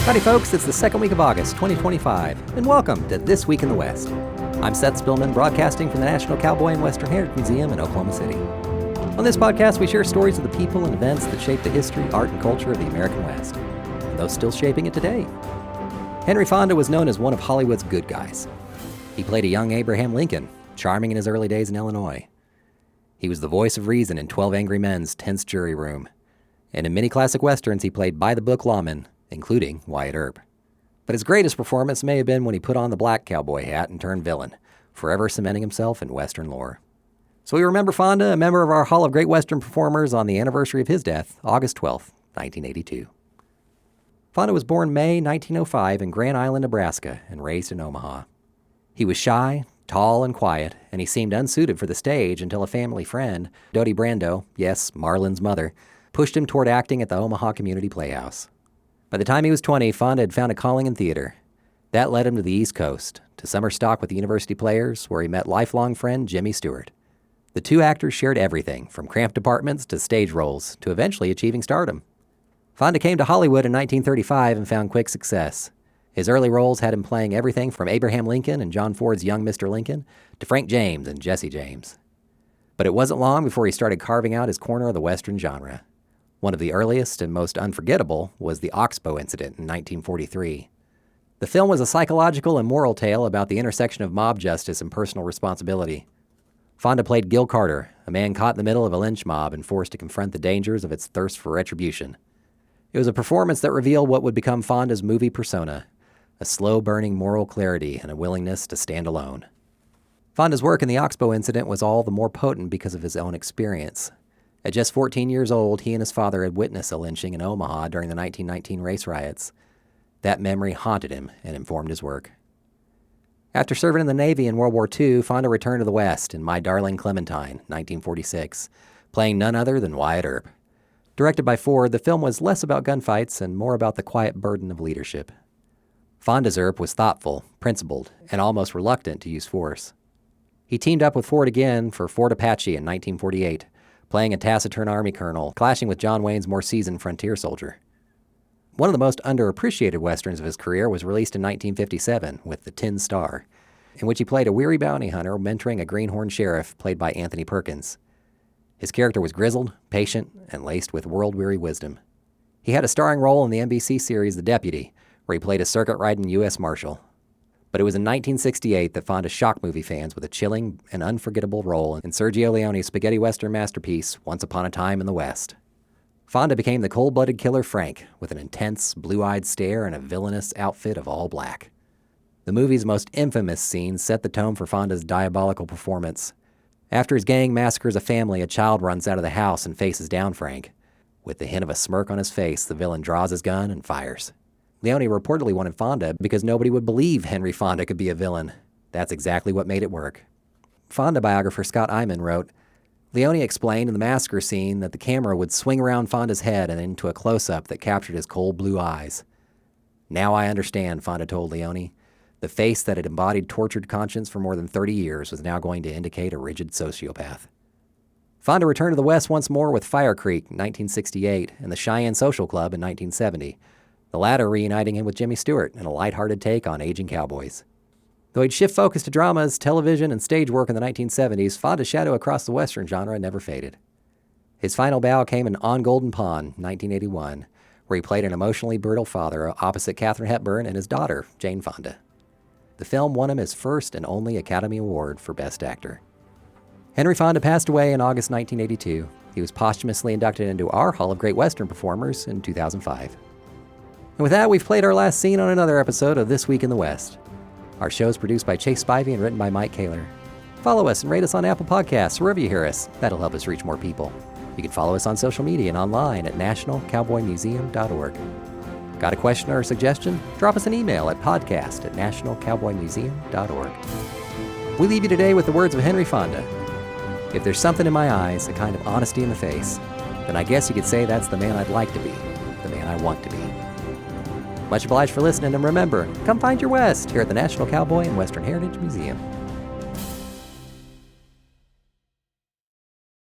Howdy folks, it's the second week of August 2025, and welcome to This Week in the West. I'm Seth Spillman, broadcasting from the National Cowboy and Western Heritage Museum in Oklahoma City. On this podcast, we share stories of the people and events that shape the history, art, and culture of the American West, and those still shaping it today. Henry Fonda was known as one of Hollywood's good guys. He played a young Abraham Lincoln, charming in his early days in Illinois. He was the voice of reason in 12 Angry Men's tense jury room. And in many classic westerns, he played by-the-book lawmen, including Wyatt Earp. But his greatest performance may have been when he put on the black cowboy hat and turned villain, forever cementing himself in Western lore. So we remember Fonda, a member of our Hall of Great Western Performers, on the anniversary of his death, August 12, 1982. Fonda was born May 1905 in Grand Island, Nebraska, and raised in Omaha. He was shy, tall, and quiet, and he seemed unsuited for the stage until a family friend, Dodie Brando, yes, Marlon's mother, pushed him toward acting at the Omaha Community Playhouse. By the time he was 20, Fonda had found a calling in theater. That led him to the East Coast, to summer stock with the University Players, where he met lifelong friend Jimmy Stewart. The two actors shared everything, from cramped apartments to stage roles, to eventually achieving stardom. Fonda came to Hollywood in 1935 and found quick success. His early roles had him playing everything from Abraham Lincoln and John Ford's Young Mr. Lincoln to Frank James and Jesse James. But it wasn't long before he started carving out his corner of the Western genre. One of the earliest and most unforgettable was the Oxbow incident in 1943. The film was a psychological and moral tale about the intersection of mob justice and personal responsibility. Fonda played Gil Carter, a man caught in the middle of a lynch mob and forced to confront the dangers of its thirst for retribution. It was a performance that revealed what would become Fonda's movie persona, a slow-burning moral clarity and a willingness to stand alone. Fonda's work in the Oxbow incident was all the more potent because of his own experience. At just 14 years old, he and his father had witnessed a lynching in Omaha during the 1919 race riots. That memory haunted him and informed his work. After serving in the Navy in World War II, Fonda returned to the West in My Darling Clementine, 1946, playing none other than Wyatt Earp. Directed by Ford, the film was less about gunfights and more about the quiet burden of leadership. Fonda's Earp was thoughtful, principled, and almost reluctant to use force. He teamed up with Ford again for Fort Apache in 1948, playing a taciturn Army colonel, clashing with John Wayne's more seasoned frontier soldier. One of the most underappreciated westerns of his career was released in 1957 with The Tin Star, in which he played a weary bounty hunter mentoring a greenhorn sheriff played by Anthony Perkins. His character was grizzled, patient, and laced with world-weary wisdom. He had a starring role in the NBC series The Deputy, where he played a circuit-riding U.S. Marshal. But it was in 1968 that Fonda shocked movie fans with a chilling and unforgettable role in Sergio Leone's spaghetti western masterpiece, Once Upon a Time in the West. Fonda became the cold-blooded killer Frank, with an intense, blue-eyed stare and a villainous outfit of all black. The movie's most infamous scene set the tone for Fonda's diabolical performance. After his gang massacres a family, a child runs out of the house and faces down Frank. With the hint of a smirk on his face, the villain draws his gun and fires. Leone reportedly wanted Fonda because nobody would believe Henry Fonda could be a villain. That's exactly what made it work. Fonda biographer Scott Eyman wrote, Leone explained in the massacre scene that the camera would swing around Fonda's head and into a close-up that captured his cold blue eyes. Now I understand, Fonda told Leone. The face that had embodied tortured conscience for more than 30 years was now going to indicate a rigid sociopath. Fonda returned to the West once more with Fire Creek in 1968 and the Cheyenne Social Club in 1970. The latter reuniting him with Jimmy Stewart in a lighthearted take on aging cowboys. Though he'd shift focus to dramas, television, and stage work in the 1970s, Fonda's shadow across the Western genre never faded. His final bow came in On Golden Pond, 1981, where he played an emotionally brutal father opposite Katharine Hepburn and his daughter, Jane Fonda. The film won him his first and only Academy Award for Best Actor. Henry Fonda passed away in August 1982. He was posthumously inducted into our Hall of Great Western Performers in 2005. And with that, we've played our last scene on another episode of This Week in the West. Our show is produced by Chase Spivey and written by Mike Kaler. Follow us and rate us on Apple Podcasts, wherever you hear us. That'll help us reach more people. You can follow us on social media and online at nationalcowboymuseum.org. Got a question or a suggestion? Drop us an email at podcast@nationalcowboymuseum.org. We leave you today with the words of Henry Fonda. If there's something in my eyes, a kind of honesty in the face, then I guess you could say that's the man I'd like to be, the man I want to be. Much obliged for listening, and remember, come find your West here at the National Cowboy and Western Heritage Museum.